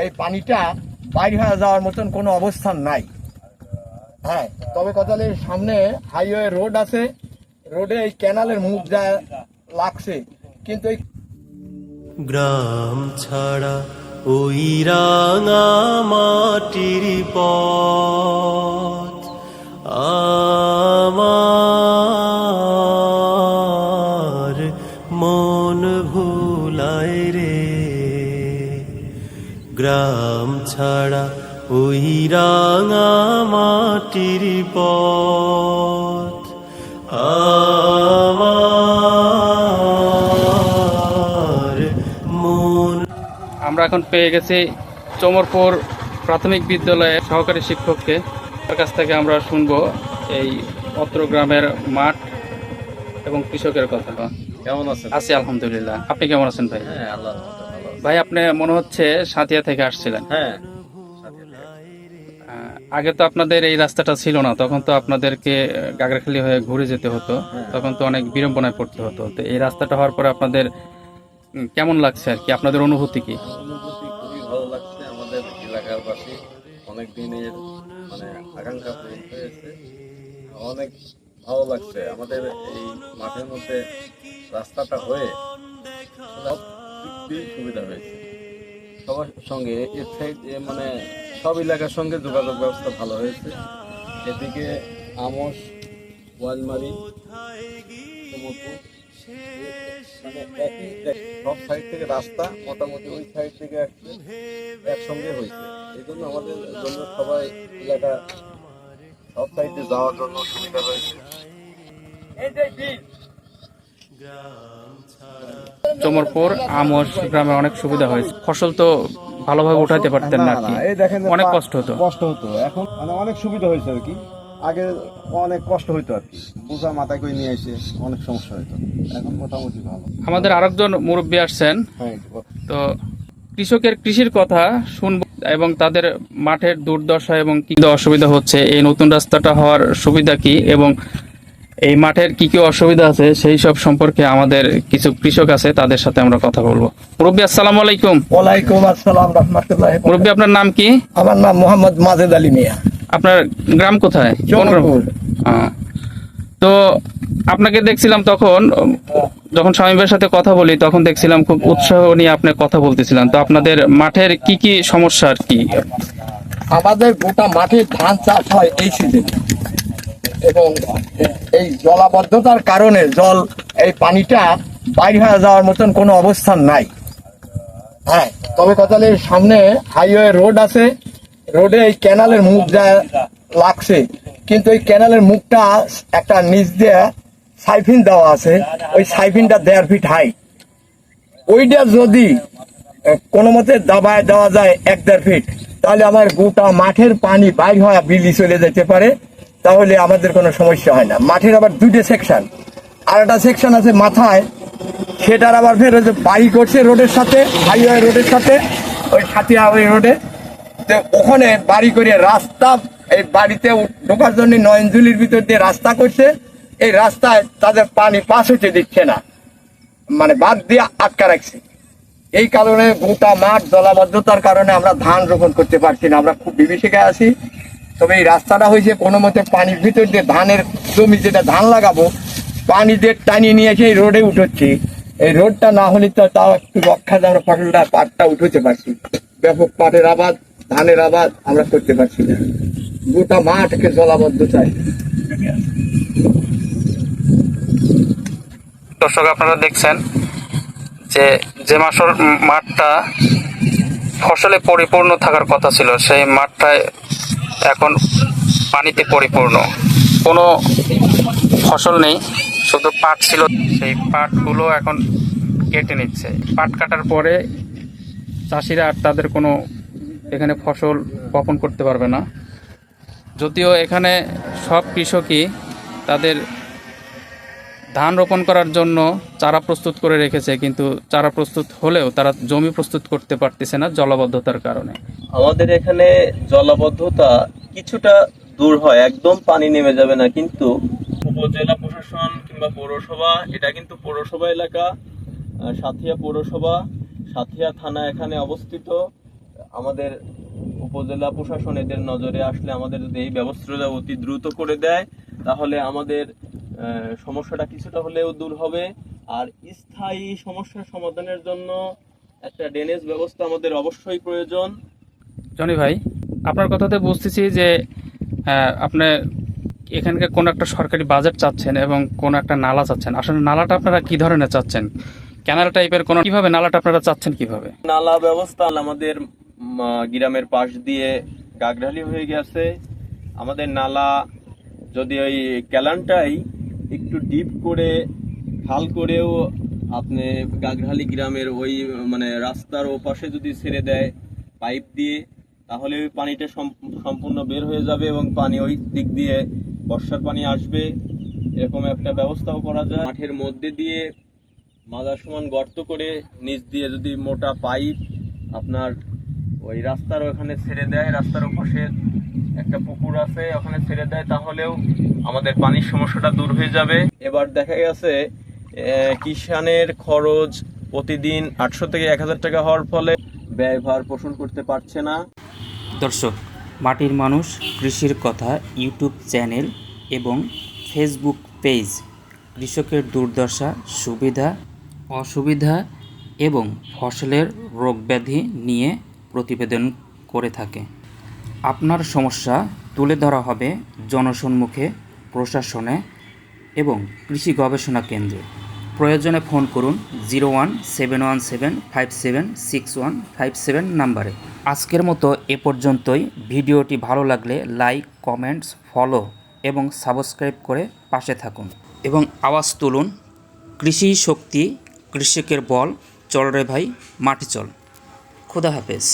এই পানিটা বাইরে হয়ে যাওয়ার মতন কোনো অবস্থান নাই। হ্যাঁ, তবে কথা হলো সামনে হাইওয়ে রোড আছে, রোডে এই ক্যানালের মুখ যা লাগছে, কিন্তু এই গ্রাম ছাড়া ওই রাঙা মাটির পথ আমার মন ভুলায় রে। গ্রাম ছাড়া ওই রাঙা মাটির পথ আমার মন। আমরা এখন পেয়ে গেছি চমরপুর প্রাথমিক বিদ্যালয়ের সহকারী শিক্ষককে। তার কাছ থেকে আমরা শুনবো এই অত্র গ্রামের মাঠ এবং কৃষকের কথা। কেমন আছেন? আছি আলহামদুলিল্লাহ। আপনি কেমন আছেন ভাই? হ্যাঁ, আল্লাহর মতো ভালো। ভাই, আপনি মনে হচ্ছে সাথিয়া থেকে আসছিলেন। হ্যাঁ, আগে তো আপনাদের এই রাস্তাটা ছিল না, তখন তো আপনাদেরকে গাগরাখালি হয়ে ঘুরে যেতে হতো, তখন তো অনেক বিড়ম্বনায় পড়তে হতো। তো এই রাস্তাটা হওয়ার পরে আপনাদের কেমন লাগছে আর কি, আপনাদের অনুভূতি কি? অনুভূতি খুবই ভালো লাগছে। আমাদের এলাকার বাসী অনেক দিনের আকাঙ্ক্ষা পূরণ হয়েছে। অনেক ভালো লাগছে। আমাদের এই মাঠের মধ্যে রাস্তাটা হয়ে সব দিক দিয়ে সুবিধা হয়েছে। সবার সঙ্গে এর সাইডে সব এলাকার সঙ্গে যোগাযোগ ব্যবস্থা ভালো হয়েছে। এদিকে আমস, ওয়ালমারি, চমরপুর একই সব সাইড থেকে রাস্তা মোটামুটি ওই সাইড থেকে একসঙ্গে হয়েছে। এই জন্য আমাদের জন্য সবাই এলাকা সব সাইডে যাওয়ার জন্য সুবিধা হয়েছে। চমরপুর আমস গ্রামে অনেক সুবিধা হয়েছে। ফসল তো ভালোভাবে উঠাতে পারতেন না, এই দেখেন অনেক কষ্ট হতো। এখন অনেক সুবিধা হয়েছে আর কি। আগে অনেক কষ্ট হইতো আর কি, বোঝা মাথায় করে নিয়ে এসে অনেক সমস্যা হইতো। এখন মোটামুটি ভালো। আমাদের আরেকজন মুরব্বী আসছেন, হ্যাঁ, তো কৃষকের কৃষির কথা শুনবো এবং তাদের মাঠের দুর্দশা এবং কি অসুবিধা হচ্ছে, এই নতুন রাস্তাটা হওয়ার সুবিধা কি এবং এই মাঠের কি কি অসুবিধা আছে সেই সব সম্পর্কে আমাদের কিছু কৃষক আছে, তাদের সাথে আমরা কথা বলবো। মুরব্বী, আসসালামু আলাইকুম। ওয়ালাইকুম আসসালাম রাহমাতুল্লাহি। মুরব্বী, আপনার নাম কি? আমার নাম মোহাম্মদ মাজেদ আলী মিয়া। আপনার গ্রাম কোথায়? কোন গ্রাম? চমরপুর। তো আপনাকে দেখছিলাম তখন, যখন স্বামী ভাইয়ের সাথে কথা বলি তখন দেখছিলাম খুব উৎসাহ নিয়ে আপনি কথা বলতেছিলেন। তো আপনাদের মাঠের কি কি সমস্যা আর কি? আমাদের গোটা মাঠে ধান চাষ হয় এই সিজনে, এবং এই জলাবদ্ধতার কারণে এই পানিটা বাইরে হয়ে যাওয়ার মতন কোনো অবস্থান নাই। হ্যাঁ, তবে কথা হলো সামনে হাইওয়ে রোড আছে, রোডে এই ক্যানালের মুখ যা লাগছে, কিন্তু এই ক্যানালের মুখটা একটা নিচ দিয়ে সাইফিন দেওয়া আছে, ওই সাইফিনটা 1.5 ফিট হাই। ওইটা যদি কোনো মতে দাবায় দেওয়া যায় 1-1.5 ফিট, তাহলে আমার গোটা মাঠের পানি বাইর হয়ে বিলি চলে যেতে পারে, তাহলে আমাদের কোনো সমস্যা হয় না। মাঠের আবার 2টে সেকশন, আর একটা সেকশন আছে মাথায়, সেটার আবার ফের বাড়ি করছে রোডের সাথে, হাইওয়ে রোডের সাথে, ওই সাথিয়া ওই রোডে। তো ওখানে বাড়ি করে রাস্তা, এই বাড়িতে ঢোকার জন্য নয়নজুলির ভিতর দিয়ে রাস্তা করছে। এই রাস্তায় তাদের পানি পাস হতে দিচ্ছে না, বাদ দিয়ে আটকা রাখছে। এই কারণে গোটা মাঠ জলাবদ্ধতার কারণে আমরা ধান রোপণ করতে পারছি না, আমরা খুব বিভীষিকায় আছি। তবে এই রাস্তাটা হয়েছে কোনো মতে পানির ভিতর দিয়ে ধানের জমি যেটা ধান লাগাবো, পানি দিয়ে টানিয়ে নিয়ে এসে এই রোডে উঠোচ্ছি। এই রোডটা না হলে তো তাও একটু রক্ষা, আমরা ফসলটা পাটটা উঠোতে পারছি। ব্যাপক পাটের আবাদ, ধানের আবাদ আমরা করতে পারছি না, গোটা মাঠকে জলাবদ্ধতায়। দর্শক, আপনারা দেখছেন যে মাঠটা ফসলে পরিপূর্ণ থাকার কথা ছিল, সেই মাঠটায় এখন পানিতে পরিপূর্ণ, কোনো ফসল নেই, শুধু পাট ছিল, সেই পাটগুলো এখন কেটে নিচ্ছে। পাট কাটার পরে চাষিরা আর তাদের কোনো এখানে ফসল বপন করতে পারবে না। যদিও এখানে সব কৃষকই তাদের ধান রোপণ করার জন্য চারা প্রস্তুত করে রেখেছে, কিন্তু চারা প্রস্তুত হলেও তারা জমি প্রস্তুত করতে পারতেছে না জলাবদ্ধতার কারণে। আমাদের এখানে জলাবদ্ধতা কিছুটা দূর হয়, একদম পানি নেমে যাবে না, কিন্তু উপজেলা প্রশাসন কিংবা পৌরসভা, এটা কিন্তু পৌরসভা এলাকা, সাথিয়া পৌরসভা, সাথিয়া থানা এখানে অবস্থিত। আমাদের উপজেলা প্রশাসন এদের নজরে আসলে আমাদের যদি এই ব্যবস্থাটা অতি দ্রুত করে দেয়, তাহলে আমাদের সমস্যাটা কিছুটা হলেও দূর হবে। আর স্থায়ী সমস্যার সমাধানের জন্য একটা ড্রেনেজ ব্যবস্থা আমাদের অবশ্যই প্রয়োজন। জনি ভাই, আপনার কথাতে বুঝতেছি যে আপনি এখানকার কোন একটা সরকারি বাজেট চাচ্ছেন এবং কোন একটা নালা চাচ্ছেন। আসলে নালাটা আপনারা কি ধরনের চাচ্ছেন? ক্যানাল টাইপের কোন, কিভাবে নালাটা আপনারা চাচ্ছেন কিভাবে? নালা ব্যবস্থা আমাদের গ্রামের পাশ দিয়ে গাগঢালি হয়ে গেছে। আমাদের নালা যদি ওই ক্যালানটাই একটু ডিপ করে খাল করেও আপনি গাগঢালি গ্রামের ওই মানে রাস্তার ওপাশে যদি ছেড়ে দেয় পাইপ দিয়ে, তাহলে ওই পানিটা সম্পূর্ণ বের হয়ে যাবে এবং পানি ওই দিক দিয়ে বর্ষার পানি আসবে। এরকম একটা ব্যবস্থাও করা যায়। মাঠের মধ্যে দিয়ে মাদার সমান গর্ত করে নিচ দিয়ে যদি মোটা পাইপ আপনার ওই রাস্তার ওখানে ছেড়ে দেয়, রাস্তার ওপাশে একটা পুকুর আছে ওখানে ছেড়ে দেয়, তাহলেও আমাদের পানির সমস্যাটা দূর হয়ে যাবে। এবার দেখা গেছে কিষানের খরচ প্রতিদিন 800 থেকে 1000 টাকা হওয়ার ফলে ব্যয়ভার পোষণ করতে পারছে না। দর্শক, মাটির মানুষ কৃষির কথা ইউটিউব চ্যানেল এবং ফেসবুক পেজ কৃষকের দুর্দশা, সুবিধা অসুবিধা এবং ফসলের রোগব্যাধি নিয়ে প্রতিবেদন করে থাকে। আপনার সমস্যা তুলে ধরা হবে জনসম্মুখে, প্রশাসনে এবং কৃষি গবেষণা কেন্দ্রে। প্রয়োজনে ফোন করুন 0171757615 নাম্বারে। আজকের মতো এ পর্যন্তই। ভিডিওটি ভালো লাগলে লাইক, কমেন্টস, ফলো এবং সাবস্ক্রাইব করে পাশে থাকুন এবং আওয়াজ তুলুন। কৃষি শক্তি, কৃষকের বল, চল রে ভাই মাটি চল। খুদা হাফেজ।